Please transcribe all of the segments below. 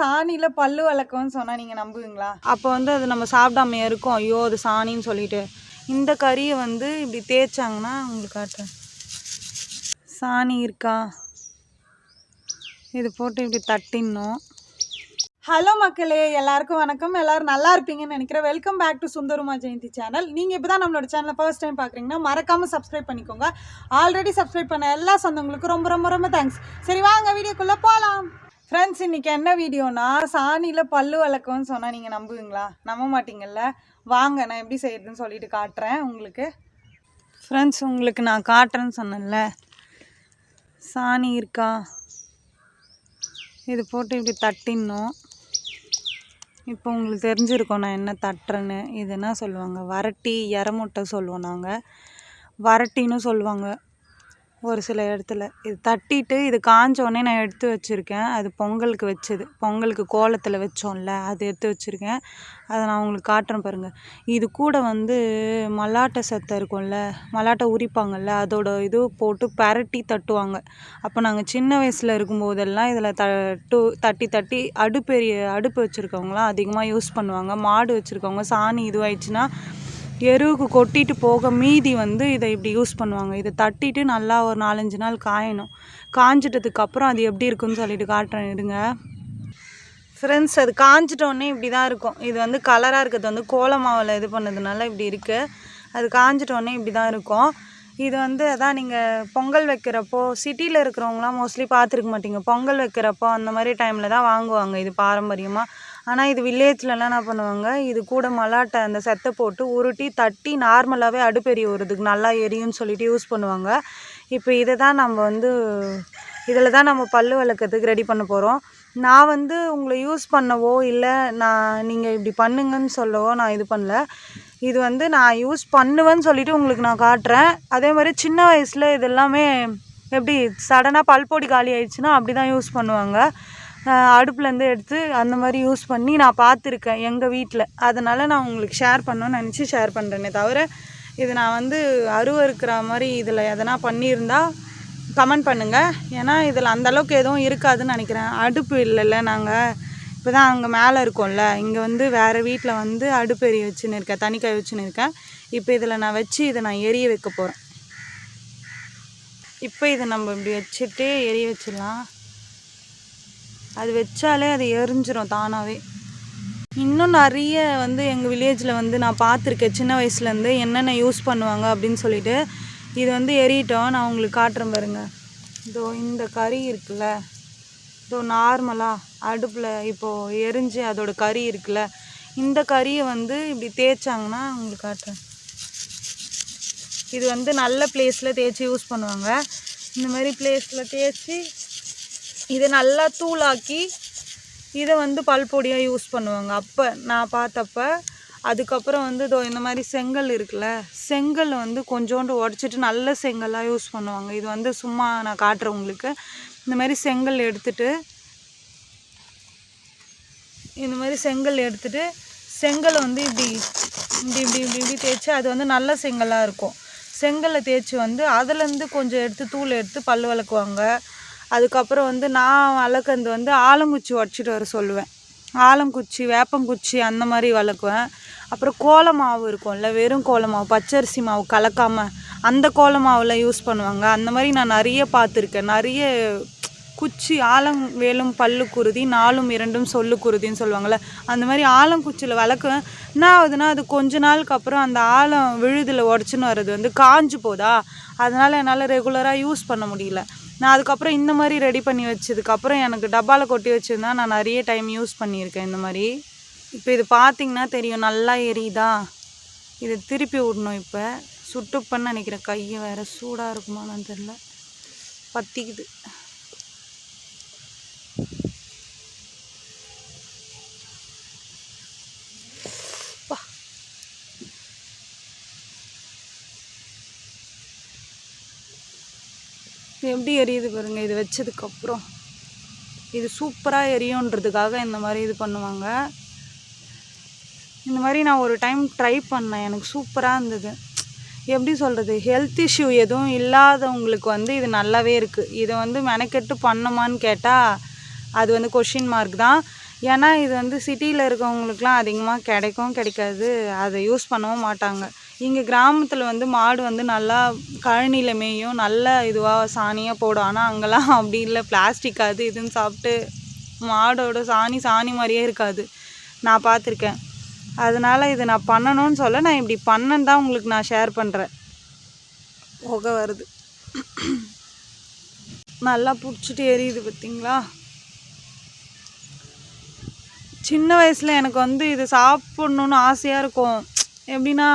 சாணியில் பல்லு வளர்க்கணும்னு சொன்னால் நீங்கள் நம்புவீங்களா? அப்போ வந்து அது நம்ம சாப்பிடாம இருக்கும், ஐயோ அது சாணின்னு சொல்லிட்டு. இந்த கறியை வந்து இப்படி தேய்ச்சாங்கன்னா உங்களுக்கு காட்டுறேன். சாணி இருக்கா, இது போட்டு இப்படி தட்டிடணும். ஹலோ மக்களே, எல்லாருக்கும் வணக்கம். எல்லோரும் நல்லா இருப்பீங்கன்னு நினைக்கிறேன். Welcome back to Sundaruma Jayanthi channel. நீங்கள் இப்போ தான் நம்மளோட சேனலை ஃபர்ஸ்ட் டைம் பார்க்குறீங்கன்னா மறக்காமல் சப்ஸ்கிரைப் பண்ணிக்கோங்க. ஆல்ரெடி சப்ஸ்கிரைப் பண்ண எல்லா சொந்தங்களுக்கும் ரொம்ப ரொம்ப ரொம்ப தேங்க்ஸ். சரி வாங்க வீடியோக்குள்ளே போகலாம். ஃப்ரெண்ட்ஸ், இன்றைக்கி என்ன வீடியோனா, சாணியில் பல்லு வளர்க்கணும்னு சொன்னால் நீங்கள் நம்புவீங்களா? நம்ப மாட்டிங்கல்ல. வாங்க நான் எப்படி செய்யுதுன்னு சொல்லிட்டு காட்டுறேன் உங்களுக்கு. ஃப்ரெண்ட்ஸ், உங்களுக்கு நான் காட்டுறேன்னு சொன்னேன்ல, சாணி இருக்கா, இது போட்டு இப்படி தட்டிடணும். இப்போ உங்களுக்கு தெரிஞ்சிருக்கோம் நான் என்ன தட்டுறேன்னு. இது என்ன சொல்லுவாங்க, வரட்டி இறமுட்டை சொல்லுவோம் நாங்கள், வரட்டின்னு சொல்லுவாங்க ஒரு சில இடத்துல. இது தட்டிட்டு இது காஞ்சோடனே நான் எடுத்து வச்சுருக்கேன். அது பொங்கலுக்கு வச்சது, பொங்கலுக்கு கோலத்தில் வச்சோம்ல, அது எடுத்து வச்சுருக்கேன். அதை நான் உங்களுக்கு காட்டுறேன் பாருங்கள். இது கூட வந்து மல்லாட்டை சத்தை இருக்கும்ல, மல்லாட்டை உரிப்பாங்கள்ல, அதோட இது போட்டு பரட்டி தட்டுவாங்க. அப்போ நாங்கள் சின்ன வயசில் இருக்கும்போதெல்லாம் இதில் தட்டி தட்டி அடுப்பு வச்சுருக்கவங்களாம் அதிகமாக யூஸ் பண்ணுவாங்க. மாடு வச்சுருக்கவங்க சாணி இதுவாயிடுச்சுன்னா எருவுக்கு கொட்டிட்டு போக மீதி வந்து இதை இப்படி யூஸ் பண்ணுவாங்க. இதை தட்டிட்டு நல்லா ஒரு 4-5 நாள் காயணும். காஞ்சிட்டதுக்கப்புறம் அது எப்படி இருக்குன்னு சொல்லிட்டு காட்டுறேன் இருங்க. ஃப்ரெண்ட்ஸ், அது காஞ்சிட்டோடனே இப்படி தான் இருக்கும். இது வந்து கலராக இருக்கிறது வந்து கோல மாவில் இது பண்ணதுனால இப்படி இருக்குது. அது காஞ்சிட்டோடனே இப்படி தான் இருக்கும். இது வந்து அதான் நீங்கள் பொங்கல் வைக்கிறப்போ, சிட்டியில் இருக்கிறவங்களாம் மோஸ்ட்லி பார்த்துருக்க மாட்டீங்க. பொங்கல் வைக்கிறப்போ அந்த மாதிரி டைமில் தான் வாங்குவாங்க இது பாரம்பரியமாக. ஆனால் இது வில்லேஜ்லலாம் என்ன பண்ணுவாங்க, இது கூட மல்லாட்டை அந்த செத்தை போட்டு உருட்டி தட்டி நார்மலாகவே அடுப்பெரிய வருதுக்கு நல்லா எரியும்னு சொல்லிட்டு யூஸ் பண்ணுவாங்க. இப்போ இதை தான் நம்ம வந்து இதில் தான் நம்ம பல்லு வளர்க்குறதுக்கு ரெடி பண்ண போகிறோம். நான் வந்து உங்களை யூஸ் பண்ணவோ இல்லை நீங்கள் இப்படி பண்ணுங்கன்னு சொல்லவோ நான் இது பண்ணல. இது வந்து நான் யூஸ் பண்ணுவேன்னு சொல்லிவிட்டு உங்களுக்கு நான் காட்டுறேன். அதே மாதிரி சின்ன வயசில் இது எல்லாமே எப்படி சடனாக பல்பொடி காலி ஆயிடுச்சுன்னா அப்படி தான் யூஸ் பண்ணுவாங்க. அடுப்புலேருந்து எடுத்து அந்த மாதிரி யூஸ் பண்ணி நான் பார்த்துருக்கேன் எங்கள் வீட்டில். அதனால் நான் உங்களுக்கு ஷேர் பண்ணணும்னு நினச்சி ஷேர் பண்ணுறேனே தவிர, இது நான் வந்து அருவருக்கிற மாதிரி இதில் எதனா பண்ணியிருந்தால் கமெண்ட் பண்ணுங்கள். ஏன்னா இதில் அந்தளவுக்கு எதுவும் இருக்காதுன்னு நினைக்கிறேன். அடுப்பு இல்லைல்ல, நாங்கள் இப்போ தான் அங்கே மேலே இருக்கோம்ல, இங்கே வந்து வேறு வீட்டில் வந்து அடுப்பு எரிய வச்சுன்னு இருக்கேன், தனிக்காய் வச்சுன்னு இருக்கேன். இப்போ இதில் நான் வச்சு இதை நான் எரிய வைக்க போகிறேன். இப்போ இதை நம்ம இப்படி வச்சுட்டு எரிய வச்சிடலாம். அது வச்சாலே அது எரிஞ்சிரும் தானாகவே. இன்னும் நிறைய வந்து எங்கள் வில்லேஜில் வந்து நான் பார்த்துருக்கேன் சின்ன வயசுலேருந்து என்னென்ன யூஸ் பண்ணுவாங்க அப்படின்னு சொல்லிட்டு. இது வந்து எரியட்டும், நான் உங்களுக்கு காட்டுறேன் பாருங்க. இதோ இந்த கறி இருக்குல்ல, இதோ நார்மலாக அடுப்பில் இப்போது எரிஞ்சு அதோட கறி இருக்குல்ல, இந்த கறியை வந்து இப்படி தேய்ச்சாங்கன்னா உங்களுக்கு காட்டுறேன். இது வந்து நல்ல பிளேஸில் தேய்ச்சி யூஸ் பண்ணுவாங்க. இந்த மாதிரி பிளேஸில் தேய்ச்சி இதை நல்லா தூளாக்கி இதை வந்து பல்பொடியாக யூஸ் பண்ணுவாங்க அப்போ நான் பார்த்தப்ப. அதுக்கப்புறம் வந்து இதோ இந்த மாதிரி செங்கல் இருக்குல்ல, செங்கல் வந்து கொஞ்சோண்டு உடச்சிட்டு நல்ல செங்கலாக யூஸ் பண்ணுவாங்க. இது வந்து சும்மா நான் காட்டுறேன் உங்களுக்கு. இந்த மாதிரி செங்கல் எடுத்துகிட்டு செங்கலை வந்து இப்படி இப்படி இப்படி இப்படி இப்படி தேய்ச்சி அது வந்து நல்ல செங்கலாக இருக்கும். செங்கலை தேய்ச்சி வந்து அதுலேருந்து கொஞ்சம் எடுத்து தூள் எடுத்து பல் விளக்குவாங்க. அதுக்கப்புறம் வந்து நான் வளர்க்குறது வந்து ஆலங்குச்சி உடச்சிட்டு வர சொல்லுவேன். ஆலங்குச்சி, வேப்பங்குச்சி அந்த மாதிரி வளர்க்குவேன். அப்புறம் கோல மாவு இருக்கும்ல, வெறும் கோல மாவு, பச்சரிசி மாவு கலக்காமல் அந்த கோல மாவில் யூஸ் பண்ணுவாங்க. அந்த மாதிரி நான் நிறைய பார்த்துருக்கேன். நிறைய குச்சி, வேலும் பல்லு குருதி, 4ம் 2ம் சொல்லு குருதின்னு சொல்லுவாங்கள்ல, அந்த மாதிரி ஆலங்குச்சியில் வளர்க்குவேன். என்ன ஆகுதுன்னா, அது கொஞ்ச நாளுக்கு அப்புறம் அந்த ஆலம் விழுதில் உடச்சின்னு வர்றது வந்து காஞ்சு போதா, அதனால் என்னால் ரெகுலராக யூஸ் பண்ண முடியல. நான் அதுக்கப்புறம் இந்த மாதிரி ரெடி பண்ணி வச்சதுக்கப்புறம் எனக்கு டப்பாவில் கொட்டி வச்சுருந்தா நான் நிறைய டைம் யூஸ் பண்ணியிருக்கேன் இந்த மாதிரி. இப்போ இது பார்த்திங்கன்னா தெரியும், நல்லா எரியுதா. இதை திருப்பி விடணும். இப்போ சுட்டுப்பன்னு நினைக்கிறேன், கையை வேறு சூடாக இருக்குமான்னு தெரில, பற்றிக்குது. எப்படி எரியுது பாருங்கள். இது வச்சதுக்கப்புறம் இது சூப்பராக எரியுன்றதுக்காக இந்த மாதிரி இது பண்ணுவாங்க. இந்த மாதிரி நான் ஒரு டைம் ட்ரை பண்ணேன், எனக்கு சூப்பராக இருந்தது. எப்படி சொல்கிறது, ஹெல்த் இஷ்யூ எதுவும் இல்லாதவங்களுக்கு வந்து இது நல்லாவே இருக்குது. இதை வந்து மெனக்கெட்டு பண்ணமான்னு கேட்டால் அது வந்து கொஷின் மார்க் தான். ஏன்னா இது வந்து சிட்டியில் இருக்கவங்களுக்குலாம் அதிகமாக கிடைக்காது, அதை யூஸ் பண்ணவும் மாட்டாங்க. இங்கே கிராமத்தில் வந்து மாடு வந்து நல்லா கழனியில் மேயும், நல்ல இதுவாக சாணியாக போடும். ஆனால் அங்கெல்லாம் அப்படி இல்லை, பிளாஸ்டிக் அது இதுன்னு சாப்பிட்டு மாடோட சாணி மாதிரியே இருக்காது, நான் பார்த்துருக்கேன். அதனால் இது நான் பண்ணணும்னு சொல்ல, நான் இப்படி பண்ணேன்னு தான் உங்களுக்கு நான் ஷேர் பண்ணுறேன். புகை வருது, நல்லா பிடிச்சிட்டு எரியுது பார்த்தீங்களா. சின்ன வயசில் எனக்கு வந்து இது சாப்பிட்ணுன்னு ஆசையாக இருக்கும். எப்படின்னா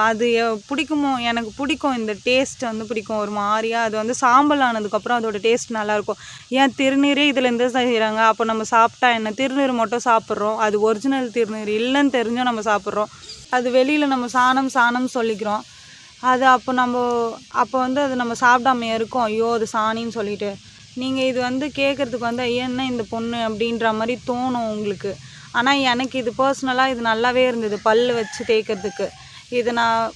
அது பிடிக்குமோ, எனக்கு பிடிக்கும், இந்த டேஸ்ட் வந்து பிடிக்கும். ஒரு மாதிரியாக அது வந்து சாம்பல் ஆனதுக்கப்புறம் அதோட டேஸ்ட் நல்லாயிருக்கும். ஏன் திருநீரே இதுலேருந்து செய்கிறாங்க, அப்போ நம்ம சாப்பிட்டா என்ன, திருநீர் மட்டும் சாப்பிட்றோம், அது ஒரிஜினல் திருநீர் இல்லைன்னு தெரிஞ்சும் நம்ம சாப்பிட்றோம். அது வெளியில் நம்ம சாணம் சொல்லிக்கிறோம். அது அப்போ வந்து அது நம்ம சாப்பிடாம இருக்கோம், ஐயோ அது சாணின்னு சொல்லிட்டு. நீங்கள் இது வந்து கேட்குறதுக்கு வந்து என்ன இந்த பொண்ணு அப்படின்ற மாதிரி தோணும் உங்களுக்கு. ஆனால் எனக்கு இது பர்சனலாக இது நல்லாவே இருந்தது, பல் வச்சு தேய்க்கிறதுக்கு. இது நான்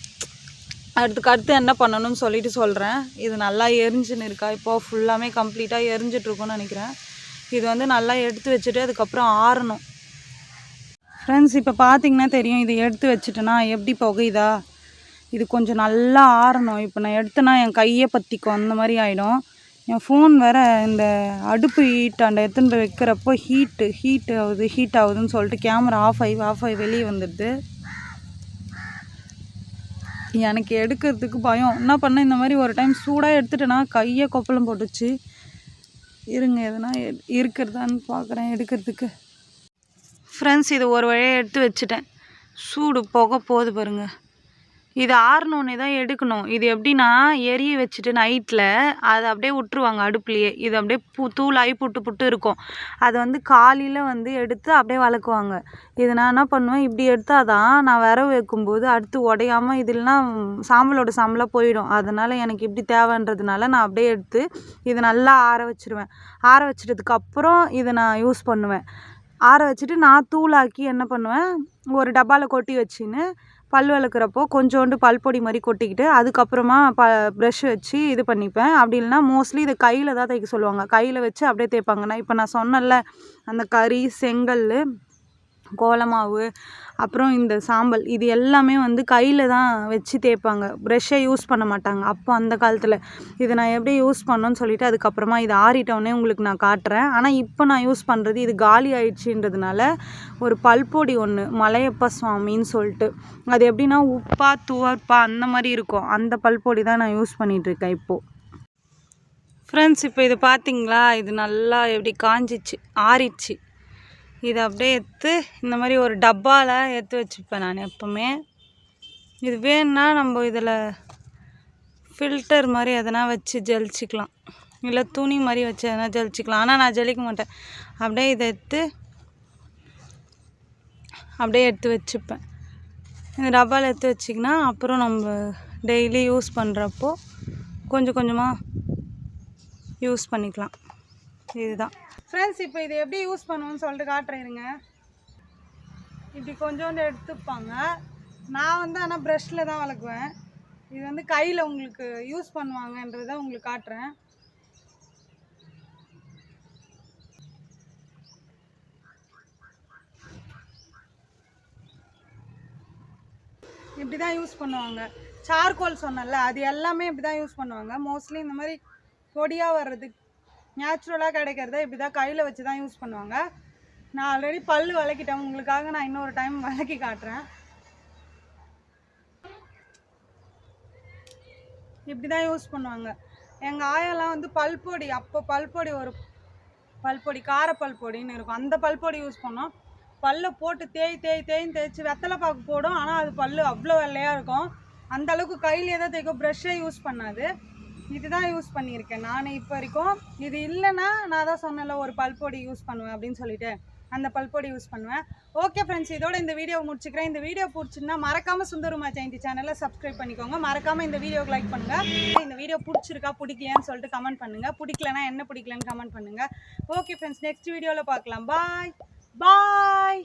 அடுத்து என்ன பண்ணணும்னு சொல்லிட்டு சொல்கிறேன். இது நல்லா எரிஞ்சுன்னு இருக்கா, இப்போது ஃபுல்லாமே கம்ப்ளீட்டாக எரிஞ்சிட்ருக்குன்னு நினைக்கிறேன். இது வந்து நல்லா எடுத்து வச்சுட்டு அதுக்கப்புறம் ஆறணும். ஃப்ரெண்ட்ஸ், இப்போ பார்த்தீங்கன்னா தெரியும், இது எடுத்து வச்சுட்டேன்னா எப்படி புகையுதா. இது கொஞ்சம் நல்லா ஆறணும். இப்போ நான் எடுத்தேன்னா என் கையை பற்றிக்கும், அந்த மாதிரி ஆகிடும். என் ஃபோன் வேறு இந்த அடுப்பு ஹீட்டாண்ட எடுத்துன்னு போய் வைக்கிறப்போ ஹீட் ஆகுதுன்னு சொல்லிட்டு கேமரா ஆஃப் ஆகி வெளியே வந்துடுது. எனக்கு எடுக்கிறதுக்கு பயம். என்ன பண்ணேன், இந்த மாதிரி ஒரு டைம் சூடாக எடுத்துட்டேன்னா கையை கொப்பளம் போட்டுச்சு. இருங்க, எதுனா இருக்கிறதான்னு பார்க்குறேன் எடுக்கிறதுக்கு. ஃப்ரெண்ட்ஸ், இது ஒரு வழியாக எடுத்து வச்சுட்டேன். சூடு புகை போகுது பாருங்கள். இது ஆறணுன்னே தான் எடுக்கணும். இது எப்படின்னா, எரிய வச்சுட்டு நைட்டில் அதை அப்படியே விட்ருவாங்க அடுப்புலையே. இது அப்படியே தூளாகி புட்டு இருக்கும். அதை வந்து காலையில் வந்து எடுத்து அப்படியே வளர்க்குவாங்க. இது நான் என்ன பண்ணுவேன், இப்படி எடுத்தால் தான் நான் விரவு வைக்கும்போது அடுத்து உடையாமல், இதெல்லாம் சாம்பலாக போயிடும். அதனால் எனக்கு இப்படி தேவைன்றதுனால நான் அப்படியே எடுத்து இதை நல்லா ஆற வச்சுருவேன். ஆற வச்சிட்டதுக்கப்புறம் இதை நான் யூஸ் பண்ணுவேன். ஆற வச்சுட்டு நான் தூளாக்கி என்ன பண்ணுவேன், ஒரு டப்பாவில் கொட்டி வச்சுன்னு பல் விளக்குறப்போ கொஞ்சோண்டு பல்பொடி மாதிரி கொட்டிக்கிட்டு அதுக்கப்புறமா ப்ரஷ் வச்சு இது பண்ணிப்பேன். அப்படி இல்லைனா மோஸ்ட்லி இதை கையில் தான் தேய்க்க சொல்லுவாங்க. கையில் வச்சு அப்படியே தேய்ப்பாங்க. இப்போ நான் சொன்னேன்ல, அந்த கறி, செங்கல், கோலமாவு, அப்புறம் இந்த சாம்பல், இது எல்லாமே வந்து கையில் தான் வச்சு தேய்ப்பாங்க. ப்ரெஷ்ஷை யூஸ் பண்ண மாட்டாங்க அப்போ அந்த காலத்தில். இதை நான் எப்படி யூஸ் பண்ணணும்னு சொல்லிவிட்டு அதுக்கப்புறமா இது ஆறிட்டோடனே உங்களுக்கு நான் காட்டுறேன். ஆனால் இப்போ நான் யூஸ் பண்ணுறது இது காலி ஆயிடுச்சுன்றதுனால ஒரு பல்பொடி ஒன்று, மலையப்ப சுவாமின்னு சொல்லிட்டு, அது எப்படின்னா உப்பா துவர்ப்பா அந்த மாதிரி இருக்கும். அந்த பல்பொடி தான் நான் யூஸ் பண்ணிகிட்ருக்கேன் இப்போது. ஃப்ரெண்ட்ஸ், இப்போ இது பார்த்தீங்களா, இது நல்லா எப்படி காஞ்சிச்சு, ஆறிடுச்சு. இதை அப்படியே எடுத்து இந்த மாதிரி ஒரு டப்பாவில் எடுத்து வச்சுப்பேன் நான் எப்போவுமே. இது வேணுன்னா நம்ம இதில் ஃபில்டர் மாதிரி எதனா வச்சு ஜலிச்சிக்கலாம், இல்லை துணி மாதிரி வச்சு எதனா ஜலிச்சிக்கலாம். ஆனால் நான் ஜலிக்க மாட்டேன். அப்படியே இதை எடுத்து வச்சுப்பேன். இந்த டப்பாவில் எடுத்து வச்சிங்கன்னா அப்புறம் நம்ம டெய்லி யூஸ் பண்ணுறப்போ கொஞ்சம் கொஞ்சமாக யூஸ் பண்ணிக்கலாம். இதுதான் ஃப்ரெண்ட்ஸ். இப்போ இது எப்படி யூஸ் பண்ணுவோன்னு சொல்லிட்டு காட்டுறேங்க. இப்படி கொஞ்சோண்டு எடுத்துப்பாங்க. நான் வந்து ஆனால் ப்ரஷ்ஷில் தான் வளர்க்குவேன். இது வந்து கையில் உங்களுக்கு யூஸ் பண்ணுவாங்கன்றதை உங்களுக்கு காட்டுறேன். இப்படி தான் யூஸ் பண்ணுவாங்க. சார்கோல் சொன்னல, அது எல்லாமே இப்படி தான் யூஸ் பண்ணுவாங்க. மோஸ்ட்லி இந்த மாதிரி பொடியாக வர்றது, நேச்சுரலாக கிடைக்கிறத இப்படி தான் கையில் வச்சு தான் யூஸ் பண்ணுவாங்க. நான் ஆல்ரெடி பல் விளக்கிட்டேன், உங்களுக்காக நான் இன்னொரு டைம் விளக்கி காட்டுறேன். இப்படி தான் யூஸ் பண்ணுவாங்க. எங்கள் ஆயெல்லாம் வந்து பல்பொடி, அப்போ பல்பொடி கார பல்பொடின்னு இருக்கும், அந்த பல்பொடி யூஸ் பண்ணோம். பல்லை போட்டு தேய்ச்சி வெத்தலை பாக்கு போடும். ஆனால் அது பல் அவ்வளோ வெள்ளையாக இருக்கும். அந்த அளவுக்கு கையிலே தான் தேய்க்கும், ப்ரெஷ்ஷே யூஸ் பண்ணாது. இதுதான் யூஸ் பண்ணியிருக்கேன் நான் இப்போ வரைக்கும். இது இல்லைன்னா நான் தான் சொன்னேன்ல ஒரு பல்பொடி யூஸ் பண்ணுவேன் அப்படின்னு சொல்லிட்டு, அந்த பல்பொடி யூஸ் பண்ணுவேன். ஓகே ஃப்ரெண்ட்ஸ், இதோட இந்த வீடியோ முடிச்சுக்கிறேன். இந்த வீடியோ பிடிச்சிருந்தா மறக்காமல் சுந்தருமா ஜெயந்தி சேனலை சப்ஸ்கிரைப் பண்ணிக்கோங்க. மறக்காமல் இந்த வீடியோக்கு லைக் பண்ணுங்கள். இந்த வீடியோ பிடிச்சிருக்கா பிடிக்கலையான்னு சொல்லிட்டு கமெண்ட் பண்ணுங்கள். பிடிக்கலன்னா என்ன பிடிக்கலன்னு கமெண்ட் பண்ணுங்கள். ஓகே ஃப்ரெண்ட்ஸ், நெக்ஸ்ட் வீடியோவில் பார்க்கலாம். பாய்.